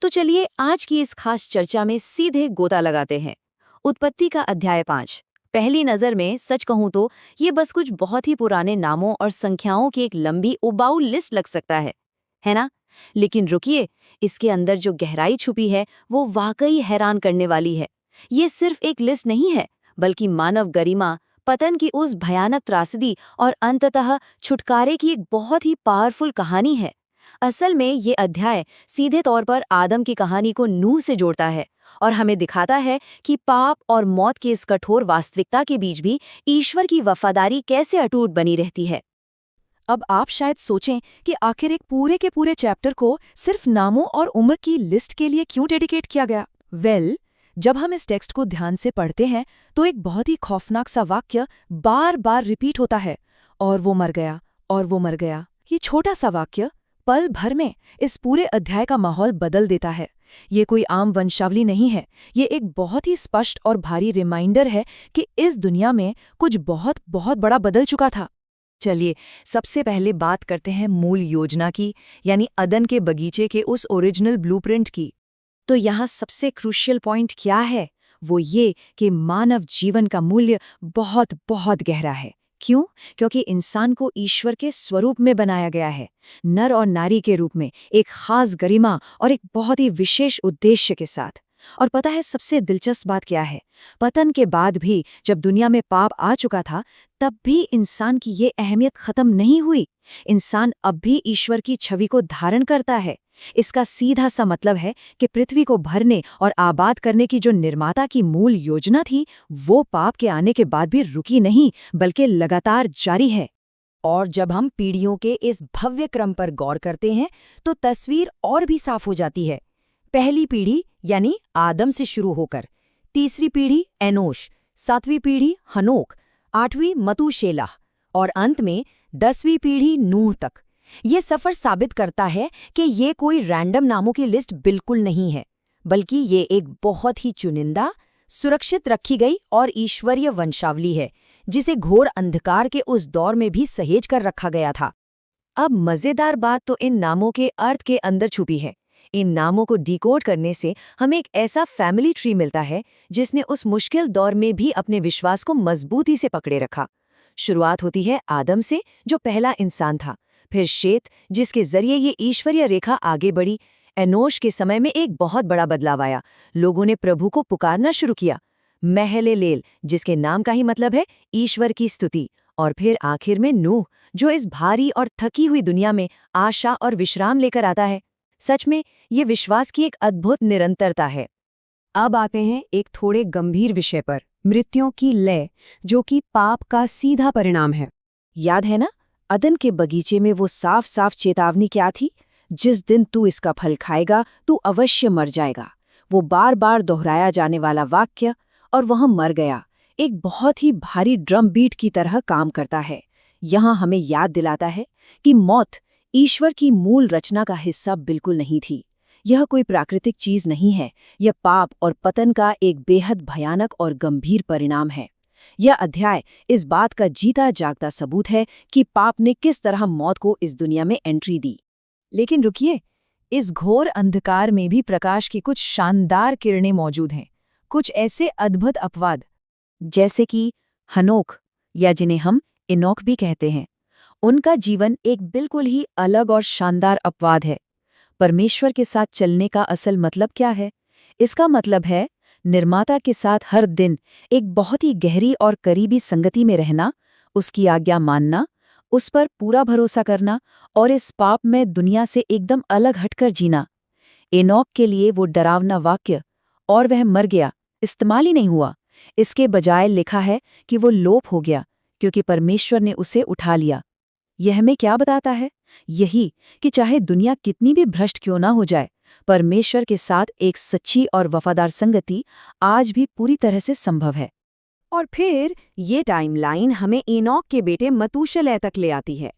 तो चलिए आज की इस खास चर्चा में सीधे गोता लगाते हैं। उत्पत्ति का अध्याय 5। पहली नजर में सच कहूं तो ये बस कुछ बहुत ही पुराने नामों और संख्याओं की एक लंबी उबाऊ लिस्ट लग सकता है ना? लेकिन रुकिए, इसके अंदर जो गहराई छुपी है वो वाकई हैरान करने वाली है। ये सिर्फ एक लिस्ट नहीं है, बल्कि मानव गरिमा, पतन की उस भयानक त्रासदी और अंततः छुटकारे की एक बहुत ही पावरफुल कहानी है। असल में ये अध्याय सीधे तौर पर आदम की कहानी को नूह से जोड़ता है और हमें दिखाता है कि पाप और मौत की इस कठोर वास्तविकता के बीच भी ईश्वर की वफादारी कैसे अटूट बनी रहती है। अब आप शायद सोचें कि आखिर एक पूरे के पूरे चैप्टर को सिर्फ नामों और उम्र की लिस्ट के लिए क्यों डेडिकेट किया गया। जब हम इस टेक्स्ट को ध्यान से पढ़ते हैं तो एक बहुत ही खौफनाक सा वाक्य बार बार रिपीट होता है, और वो मर गया, और वो मर गया। ये छोटा सा वाक्य पल भर में इस पूरे अध्याय का माहौल बदल देता है। ये कोई आम वंशावली नहीं है, ये एक बहुत ही स्पष्ट और भारी रिमाइंडर है कि इस दुनिया में कुछ बहुत बहुत बड़ा बदल चुका था। चलिए सबसे पहले बात करते हैं मूल योजना की, यानी अदन के बगीचे के उस ओरिजिनल ब्लूप्रिंट की। तो यहाँ सबसे क्रूशियल पॉइंट क्या है? वो ये कि मानव जीवन का मूल्य बहुत बहुत गहरा है। क्यों? क्योंकि इंसान को ईश्वर के स्वरूप में बनाया गया है, नर और नारी के रूप में, एक खास गरिमा और एक बहुत ही विशेष उद्देश्य के साथ। और पता है सबसे दिलचस्प बात क्या है? पतन के बाद भी जब दुनिया में पाप आ चुका था, तब भी इंसान की ये अहमियत खत्म नहीं हुई। इंसान अब भी ईश्वर की छवि को धारण करता है। इसका सीधा सा मतलब है कि पृथ्वी को भरने और आबाद करने की जो निर्माता की मूल योजना थी, वो पाप के आने के बाद भी रुकी नहीं, बल्कि लगातार जारी है। और जब हम पीढ़ियों के इस भव्य क्रम पर गौर करते हैं तो तस्वीर और भी साफ हो जाती है। पहली पीढ़ी यानी आदम से शुरू होकर तीसरी पीढ़ी एनोश, सातवीं पीढ़ी हनोक, आठवीं मतूशेलाह और अंत में 10वीं पीढ़ी नूह तक। ये सफर साबित करता है कि ये कोई रैंडम नामों की लिस्ट बिल्कुल नहीं है, बल्कि ये एक बहुत ही चुनिंदा, सुरक्षित रखी गई और ईश्वरीय वंशावली है, जिसे घोर अंधकार के उस दौर में भी सहेज कर रखा गया था। अब मजेदार बात तो इन नामों के अर्थ के अंदर छुपी है। इन नामों को डिकोड करने से हमें एक ऐसा फैमिली ट्री मिलता है जिसने उस मुश्किल दौर में भी अपने विश्वास को मजबूती से पकड़े रखा। शुरुआत होती है आदम से, जो पहला इंसान था, फिर शेत, जिसके जरिए ये ईश्वरीय रेखा आगे बढ़ी। एनोश के समय में एक बहुत बड़ा बदलाव आया, लोगों ने प्रभु को पुकारना शुरू किया। महलेलेल, जिसके नाम का ही मतलब है ईश्वर की स्तुति। और फिर आखिर में नूह, जो इस भारी और थकी हुई दुनिया में आशा और विश्राम लेकर आता है। सच में ये विश्वास की एक अद्भुत निरंतरता है। अब आते हैं एक थोड़े गंभीर विषय पर, मृत्युओं की लय, जो कि पाप का सीधा परिणाम है। याद है ना, अदन के बगीचे में वो साफ साफ चेतावनी क्या थी? जिस दिन तू इसका फल खाएगा तू अवश्य मर जाएगा। वो बार बार दोहराया जाने वाला वाक्य, और वह मर गया, एक बहुत ही भारी ड्रम बीट की तरह काम करता है। यहाँ हमें याद दिलाता है कि मौत ईश्वर की मूल रचना का हिस्सा बिल्कुल नहीं थी। यह कोई प्राकृतिक चीज नहीं है, यह पाप और पतन का एक बेहद भयानक और गंभीर परिणाम है। यह अध्याय इस बात का जीता जागता सबूत है कि पाप ने किस तरह मौत को इस दुनिया में एंट्री दी। लेकिन रुकिए, इस घोर अंधकार में भी प्रकाश की कुछ शानदार किरणें मौजूद हैं। कुछ ऐसे अद्भुत अपवाद, जैसे कि हनोक, या जिन्हें हम इनोक भी कहते हैं। उनका जीवन एक बिल्कुल ही अलग और शानदार अपवाद है। परमेश्वर के साथ चलने का असल मतलब क्या है? इसका मतलब है निर्माता के साथ हर दिन एक बहुत ही गहरी और करीबी संगति में रहना, उसकी आज्ञा मानना, उस पर पूरा भरोसा करना और इस पाप में दुनिया से एकदम अलग हटकर जीना। एनोक के लिए वो डरावना वाक्य और वह मर गया इस्तेमाल ही नहीं हुआ। इसके बजाय लिखा है कि वो लोप हो गया क्योंकि परमेश्वर ने उसे उठा लिया। यह हमें क्या बताता है? यही कि चाहे दुनिया कितनी भी भ्रष्ट क्यों ना हो जाए, परमेश्वर के साथ एक सच्ची और वफादार संगति आज भी पूरी तरह से संभव है। और फिर ये टाइमलाइन हमें एनोक के बेटे मतूशेलह तक ले आती है।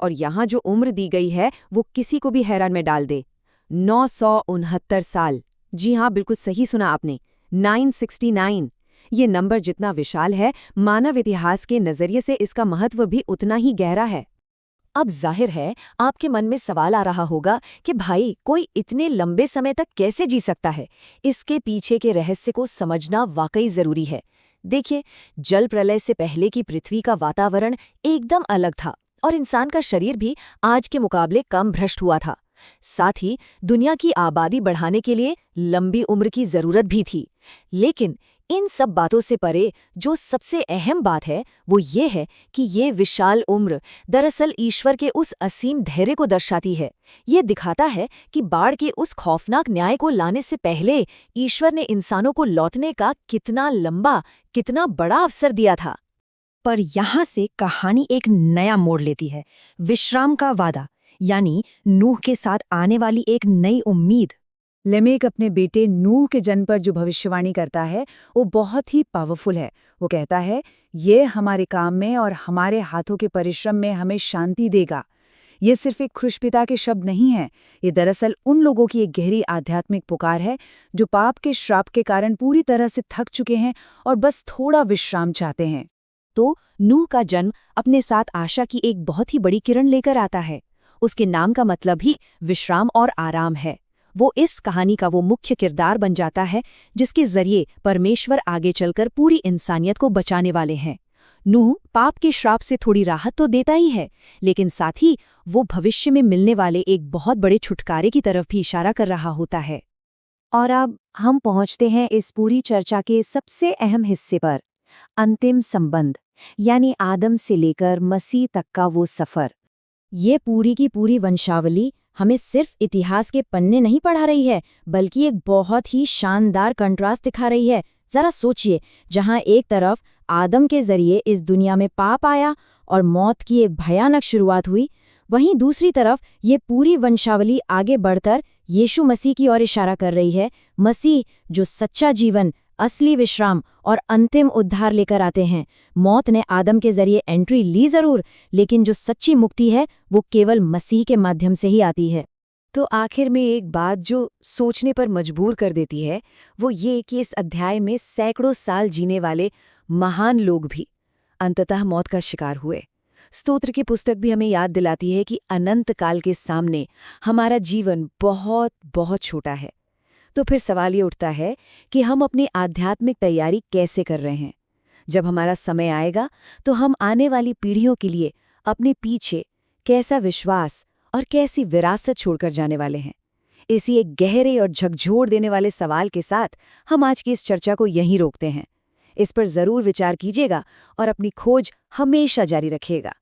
और यहाँ जो उम्र दी गई है वो किसी को भी हैरान में डाल दे। 969 साल। जी हाँ, बिल्कुल सही सुना आपने, 969। ये नंबर जितना विशाल है, मानव इतिहास के नजरिए से इसका महत्व भी उतना ही गहरा है। अब जाहिर है आपके मन में सवाल आ रहा होगा कि भाई कोई इतने लंबे समय तक कैसे जी सकता है। इसके पीछे के रहस्य को समझना वाकई जरूरी है। देखिए, जल प्रलय से पहले की पृथ्वी का वातावरण एकदम अलग था और इंसान का शरीर भी आज के मुकाबले कम भ्रष्ट हुआ था। साथ ही दुनिया की आबादी बढ़ाने के लिए लंबी उम्र की जरूरत भी थी। लेकिन इन सब बातों से परे जो सबसे अहम बात है वो ये है कि ये विशाल उम्र दरअसल ईश्वर के उस असीम धैर्य को दर्शाती है। ये दिखाता है कि बाढ़ के उस खौफनाक न्याय को लाने से पहले ईश्वर ने इंसानों को लौटने का कितना लंबा, कितना बड़ा अवसर दिया था। पर यहाँ से कहानी एक नया मोड़ लेती है। विश्राम का वादा, यानी नूह के साथ आने वाली एक नई उम्मीद। लेमेक अपने बेटे नूह के जन्म पर जो भविष्यवाणी करता है वो बहुत ही पावरफुल है। वो कहता है, ये हमारे काम में और हमारे हाथों के परिश्रम में हमें शांति देगा। ये सिर्फ एक खुशपिता के शब्द नहीं है, ये दरअसल उन लोगों की एक गहरी आध्यात्मिक पुकार है जो पाप के श्राप के कारण पूरी तरह से थक चुके हैं और बस थोड़ा विश्राम चाहते हैं। तो नूह का जन्म अपने साथ आशा की एक बहुत ही बड़ी किरण लेकर आता है। उसके नाम का मतलब ही विश्राम और आराम है। वो इस कहानी का वो मुख्य किरदार बन जाता है जिसके जरिए परमेश्वर आगे चलकर पूरी इंसानियत को बचाने वाले हैं। नूह पाप के श्राप से थोड़ी राहत तो देता ही है, लेकिन साथ ही वो भविष्य में मिलने वाले एक बहुत बड़े छुटकारे की तरफ भी इशारा कर रहा होता है। और अब हम पहुंचते हैं इस पूरी चर्चा के सबसे अहम हिस्से पर, अंतिम संबंध, यानी आदम से लेकर मसीह तक का वो सफर। ये पूरी की पूरी वंशावली हमें सिर्फ इतिहास के पन्ने नहीं पढ़ा रही है, बल्कि एक बहुत ही शानदार कंट्रास्ट दिखा रही है। जरा सोचिए, जहां एक तरफ आदम के जरिए इस दुनिया में पाप आया और मौत की एक भयानक शुरुआत हुई, वहीं दूसरी तरफ ये पूरी वंशावली आगे बढ़कर यीशु मसीह की ओर इशारा कर रही है। मसीह जो सच्चा जीवन, असली विश्राम और अंतिम उद्धार लेकर आते हैं। मौत ने आदम के जरिए एंट्री ली जरूर, लेकिन जो सच्ची मुक्ति है वो केवल मसीह के माध्यम से ही आती है। तो आखिर में एक बात जो सोचने पर मजबूर कर देती है वो ये कि इस अध्याय में सैकड़ों साल जीने वाले महान लोग भी अंततः मौत का शिकार हुए। स्तोत्र की पुस्तक भी हमें याद दिलाती है कि अनंत काल के सामने हमारा जीवन बहुत बहुत छोटा है। तो फिर सवाल ये उठता है कि हम अपनी आध्यात्मिक तैयारी कैसे कर रहे हैं। जब हमारा समय आएगा तो हम आने वाली पीढ़ियों के लिए अपने पीछे कैसा विश्वास और कैसी विरासत छोड़कर जाने वाले हैं। इसी एक गहरे और झकझोर देने वाले सवाल के साथ हम आज की इस चर्चा को यहीं रोकते हैं। इस पर जरूर विचार कीजिएगा और अपनी खोज हमेशा जारी रखिएगा।